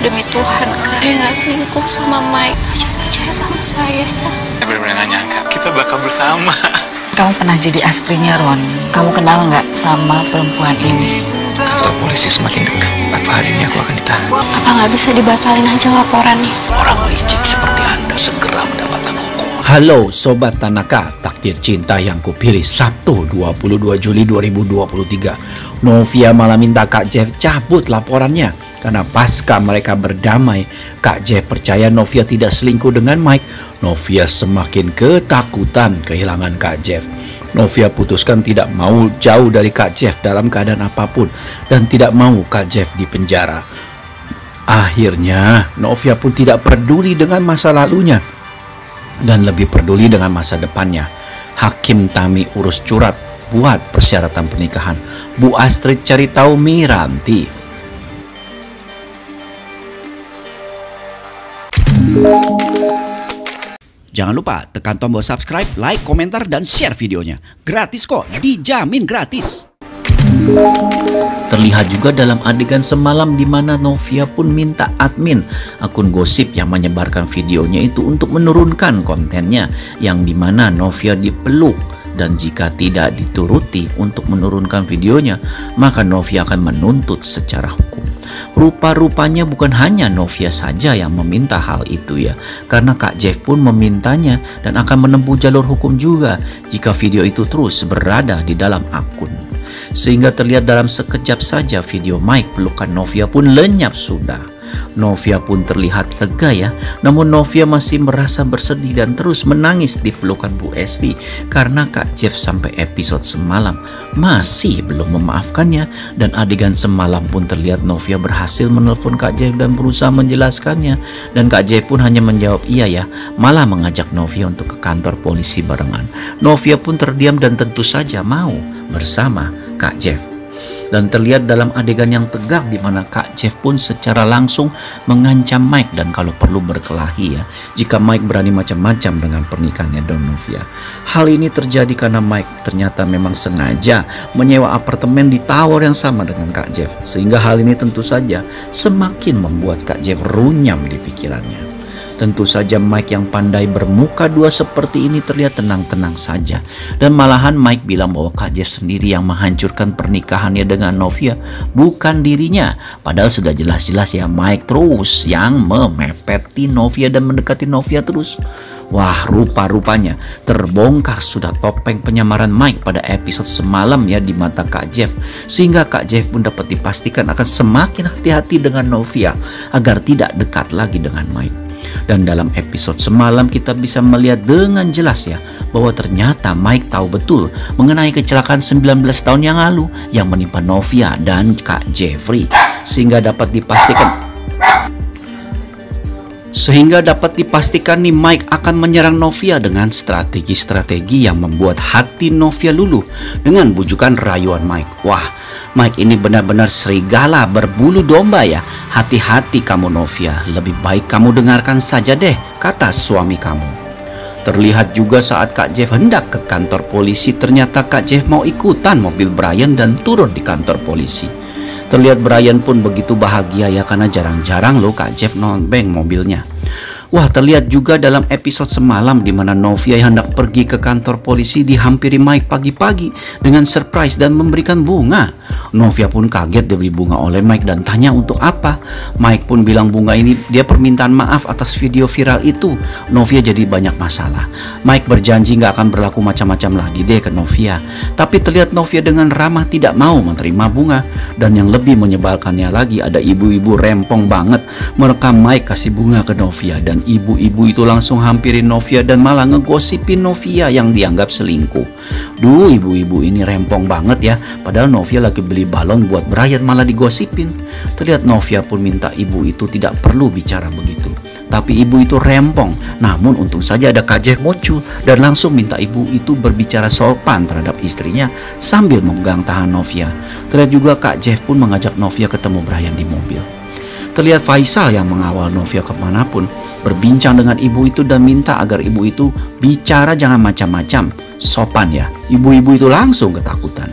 Demi Tuhan, Kak, saya nggak selingkuh sama Mike. Kak, percaya sama saya. Saya benar-benar nggak nyangka kita bakal bersama. Kamu pernah jadi astrinya Ron. Kamu kenal nggak sama perempuan ini? Kantor polisi semakin dekat. Apa hari ini aku akan ditahan? Apa nggak bisa dibatalin aja laporannya? Orang licik seperti Anda segera mendapatkan hukum. Halo Sobat Tanaka, takdir cinta yang kupilih Sabtu 22 Juli 2023. Novia malah minta Kak Jeff cabut laporannya karena pasca mereka berdamai, Kak Jeff percaya Novia tidak selingkuh dengan Mike. Novia semakin ketakutan kehilangan Kak Jeff. Novia putuskan tidak mau jauh dari Kak Jeff dalam keadaan apapun dan tidak mau Kak Jeff di penjara. Akhirnya Novia pun tidak peduli dengan masa lalunya dan lebih peduli dengan masa depannya. Hakim Tami urus curat buat persyaratan pernikahan. Bu Astrid cari tahu Miranti. Jangan lupa tekan tombol subscribe, like, komentar, dan share videonya. Gratis kok, dijamin gratis. Terlihat juga dalam adegan semalam di mana Novia pun minta admin akun gosip yang menyebarkan videonya itu untuk menurunkan kontennya, yang dimana Novia dipeluk. Dan jika tidak dituruti untuk menurunkan videonya, maka Novia akan menuntut secara hukum. Rupa-rupanya bukan hanya Novia saja yang meminta hal itu ya, karena Kak Jeff pun memintanya dan akan menempuh jalur hukum juga jika video itu terus berada di dalam akun. Sehingga terlihat dalam sekejap saja video Mike pelukan Novia pun lenyap sudah. Novia pun terlihat lega ya, namun Novia masih merasa bersedih dan terus menangis di pelukan Bu Esti karena Kak Jeff sampai episode semalam masih belum memaafkannya. Dan adegan semalam pun terlihat Novia berhasil menelpon Kak Jeff dan berusaha menjelaskannya, dan Kak Jeff pun hanya menjawab iya ya, malah mengajak Novia untuk ke kantor polisi barengan. Novia pun terdiam dan tentu saja mau bersama Kak Jeff. Dan terlihat dalam adegan yang tegang di mana Kak Jeff pun secara langsung mengancam Mike dan kalau perlu berkelahi ya jika Mike berani macam-macam dengan pernikahannya Don Novia. Hal ini terjadi karena Mike ternyata memang sengaja menyewa apartemen di tower yang sama dengan Kak Jeff, sehingga hal ini tentu saja semakin membuat Kak Jeff runyam di pikirannya. Tentu saja Mike yang pandai bermuka dua seperti ini terlihat tenang-tenang saja. Dan malahan Mike bilang bahwa Kak Jeff sendiri yang menghancurkan pernikahannya dengan Novia, bukan dirinya. Padahal sudah jelas-jelas ya Mike terus yang memepeti Novia dan mendekati Novia terus. Wah, rupa-rupanya terbongkar sudah topeng penyamaran Mike pada episode semalam ya di mata Kak Jeff. Sehingga Kak Jeff pun dapat dipastikan akan semakin hati-hati dengan Novia agar tidak dekat lagi dengan Mike. Dan dalam episode semalam kita bisa melihat dengan jelas ya bahwa ternyata Mike tahu betul mengenai kecelakaan 19 tahun yang lalu yang menimpa Novia dan Kak Jeffrey, sehingga dapat dipastikan nih Mike akan menyerang Novia dengan strategi-strategi yang membuat hati Novia luluh dengan bujukan rayuan Mike. Wah, Mike ini benar-benar serigala berbulu domba ya. Hati-hati kamu Novia, lebih baik kamu dengarkan saja deh kata suami kamu. Terlihat juga saat Kak Jeff hendak ke kantor polisi, ternyata Kak Jeff mau ikutan mobil Brian dan turun di kantor polisi. Terlihat Brian pun begitu bahagia ya karena jarang-jarang loh Kak Jeff nonbeng mobilnya. Wah, terlihat juga dalam episode semalam di mana Novia yang hendak pergi ke kantor polisi dihampiri Mike pagi-pagi dengan surprise dan memberikan bunga. Novia pun kaget diberi bunga oleh Mike dan tanya untuk apa. Mike pun bilang bunga ini dia permintaan maaf atas video viral itu. Novia jadi banyak masalah. Mike berjanji gak akan berlaku macam-macam lagi deh ke Novia. Tapi terlihat Novia dengan ramah tidak mau menerima bunga. Dan yang lebih menyebalkannya lagi, ada ibu-ibu rempong banget merekam Mike kasih bunga ke Novia, dan ibu-ibu itu langsung hampirin Novia dan malah ngegosipin Novia yang dianggap selingkuh. Duh, ibu-ibu ini rempong banget ya. Padahal Novia lagi beli balon buat Brian malah digosipin. Terlihat Novia pun minta ibu itu tidak perlu bicara begitu. Tapi ibu itu rempong. Namun untung saja ada Kak Jeff muncul dan langsung minta ibu itu berbicara sopan terhadap istrinya sambil memegang tangan Novia. Terlihat juga Kak Jeff pun mengajak Novia ketemu Brian di mobil. Terlihat Faisal yang mengawal Novia kemanapun berbincang dengan ibu itu dan minta agar ibu itu bicara jangan macam-macam, sopan ya. Ibu-ibu itu langsung ketakutan.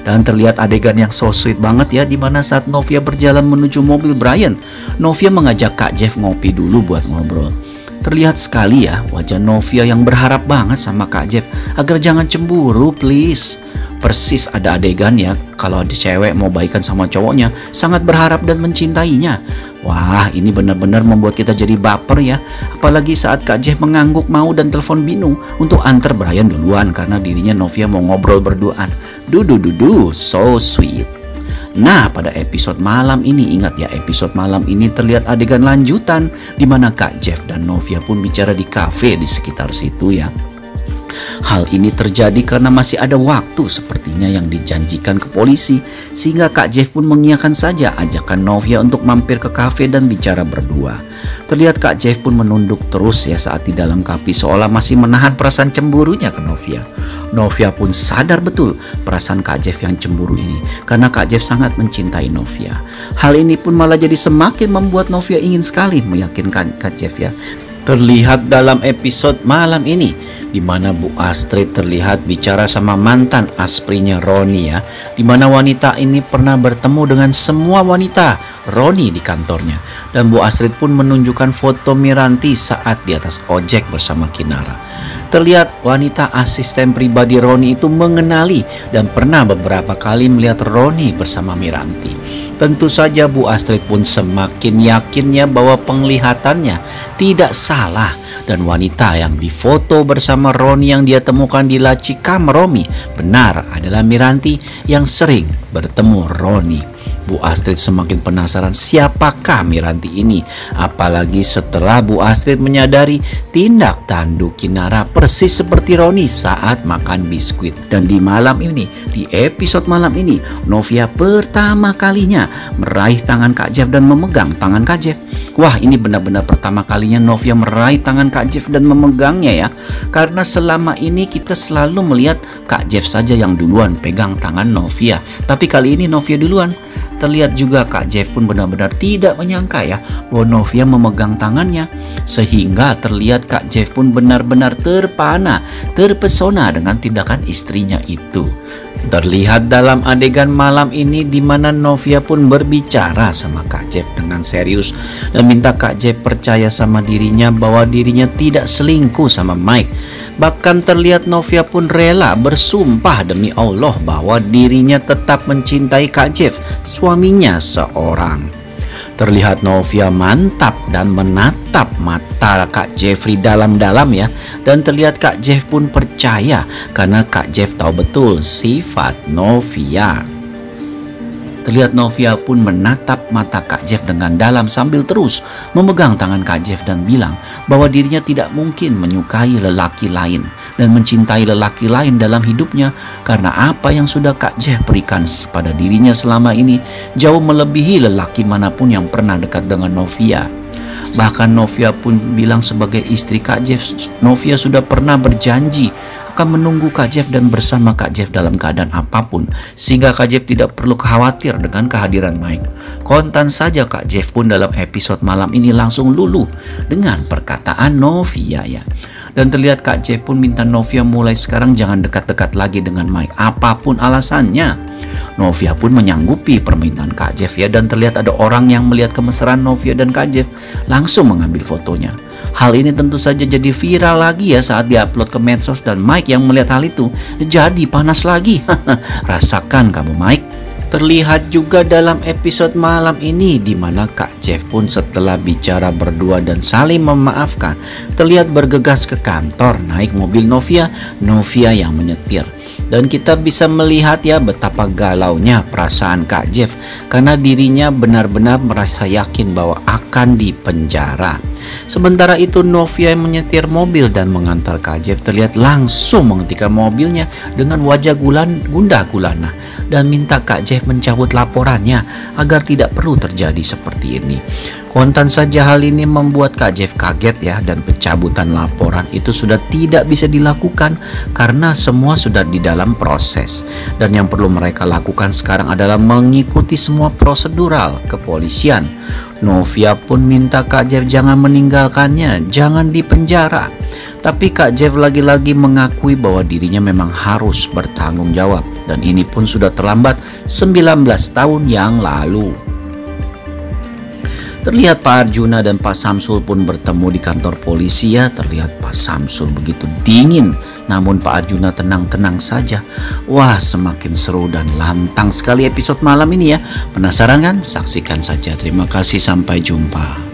Dan terlihat adegan yang so sweet banget ya, dimana saat Novia berjalan menuju mobil Brian, Novia mengajak Kak Jeff ngopi dulu buat ngobrol. Terlihat sekali ya wajah Novia yang berharap banget sama Kak Jeff agar jangan cemburu please. Persis ada adegan ya kalau ada cewek mau baikan sama cowoknya, sangat berharap dan mencintainya. Wah, ini benar-benar membuat kita jadi baper ya. Apalagi saat Kak Jeff mengangguk mau dan telepon Binu untuk antar Brian duluan karena dirinya Novia mau ngobrol berduaan. So sweet. Nah, pada episode malam ini, ingat ya, episode malam ini terlihat adegan lanjutan di mana Kak Jeff dan Novia pun bicara di kafe di sekitar situ ya. Hal ini terjadi karena masih ada waktu sepertinya yang dijanjikan ke polisi, sehingga Kak Jeff pun mengiyakan saja ajakan Novia untuk mampir ke kafe dan bicara berdua. Terlihat Kak Jeff pun menunduk terus ya saat di dalam kafe seolah masih menahan perasaan cemburunya ke Novia. Novia pun sadar betul perasaan Kak Jeff yang cemburu ini karena Kak Jeff sangat mencintai Novia. Hal ini pun malah jadi semakin membuat Novia ingin sekali meyakinkan Kak Jeff ya. Terlihat dalam episode malam ini di mana Bu Astrid terlihat bicara sama mantan asprinya Roni ya, di mana wanita ini pernah bertemu dengan semua wanita Roni di kantornya, dan Bu Astrid pun menunjukkan foto Miranti saat di atas ojek bersama Kinara. Terlihat wanita asisten pribadi Roni itu mengenali dan pernah beberapa kali melihat Roni bersama Miranti. Tentu saja Bu Astrid pun semakin yakinnya bahwa penglihatannya tidak salah, dan wanita yang difoto bersama Roni yang dia temukan di laci kamar Romi benar adalah Miranti yang sering bertemu Roni. Bu Astrid semakin penasaran siapakah Miranti ini, apalagi setelah Bu Astrid menyadari tindak tanduk Kinara persis seperti Roni saat makan biskuit. Dan di malam ini, di episode malam ini, Novia pertama kalinya meraih tangan Kak Jeff dan memegang tangan Kak Jeff. Wah, ini benar-benar pertama kalinya Novia meraih tangan Kak Jeff dan memegangnya ya, karena selama ini kita selalu melihat Kak Jeff saja yang duluan pegang tangan Novia, tapi kali ini Novia duluan. Terlihat juga Kak Jeff pun benar-benar tidak menyangka ya bahwa Novia memegang tangannya, sehingga terlihat Kak Jeff pun benar-benar terpesona dengan tindakan istrinya itu. Terlihat dalam adegan malam ini di mana Novia pun berbicara sama Kak Jeff dengan serius dan minta Kak Jeff percaya sama dirinya bahwa dirinya tidak selingkuh sama Mike. Bahkan terlihat Novia pun rela bersumpah demi Allah bahwa dirinya tetap mencintai Kak Jeff, suaminya seorang. Terlihat Novia mantap dan menatap mata Kak Jeffrey dalam-dalam ya. Dan terlihat Kak Jeff pun percaya karena Kak Jeff tahu betul sifat Novia. Terlihat Novia pun menatap mata Kak Jeff dengan dalam sambil terus memegang tangan Kak Jeff dan bilang bahwa dirinya tidak mungkin menyukai lelaki lain dan mencintai lelaki lain dalam hidupnya karena apa yang sudah Kak Jeff berikan pada dirinya selama ini jauh melebihi lelaki manapun yang pernah dekat dengan Novia. Bahkan Novia pun bilang sebagai istri Kak Jeff, Novia sudah pernah berjanji akan menunggu Kak Jeff dan bersama Kak Jeff dalam keadaan apapun, sehingga Kak Jeff tidak perlu khawatir dengan kehadiran Mike. Kontan saja Kak Jeff pun dalam episode malam ini langsung luluh dengan perkataan Novia ya. Dan terlihat Kak Jeff pun minta Novia mulai sekarang jangan dekat-dekat lagi dengan Mike, apapun alasannya. Novia pun menyanggupi permintaan Kak Jeff ya, dan terlihat ada orang yang melihat kemesraan Novia dan Kak Jeff langsung mengambil fotonya. Hal ini tentu saja jadi viral lagi ya saat diupload ke medsos, dan Mike yang melihat hal itu jadi panas lagi. Rasakan kamu Mike. Terlihat juga dalam episode malam ini di mana Kak Jeff pun setelah bicara berdua dan saling memaafkan, terlihat bergegas ke kantor naik mobil Novia yang menyetir. Dan kita bisa melihat ya betapa galaunya perasaan Kak Jeff karena dirinya benar-benar merasa yakin bahwa akan dipenjara. Sementara itu Novia yang menyetir mobil dan mengantar Kak Jeff terlihat langsung menghentikan mobilnya dengan wajah gundah gulana dan minta Kak Jeff mencabut laporannya agar tidak perlu terjadi seperti ini. Kontan saja hal ini membuat Kak Jeff kaget ya, dan pencabutan laporan itu sudah tidak bisa dilakukan karena semua sudah di dalam proses. Dan yang perlu mereka lakukan sekarang adalah mengikuti semua prosedural kepolisian. Novia pun minta Kak Jeff jangan meninggalkannya, jangan dipenjara. Tapi Kak Jeff lagi-lagi mengakui bahwa dirinya memang harus bertanggung jawab. Dan ini pun sudah terlambat 19 tahun yang lalu. Terlihat Pak Arjuna dan Pak Samsul pun bertemu di kantor polisi ya. Terlihat Pak Samsul begitu dingin, namun Pak Arjuna tenang-tenang saja. Wah, semakin seru dan lantang sekali episode malam ini ya. Penasaran kan? Saksikan saja. Terima kasih, sampai jumpa.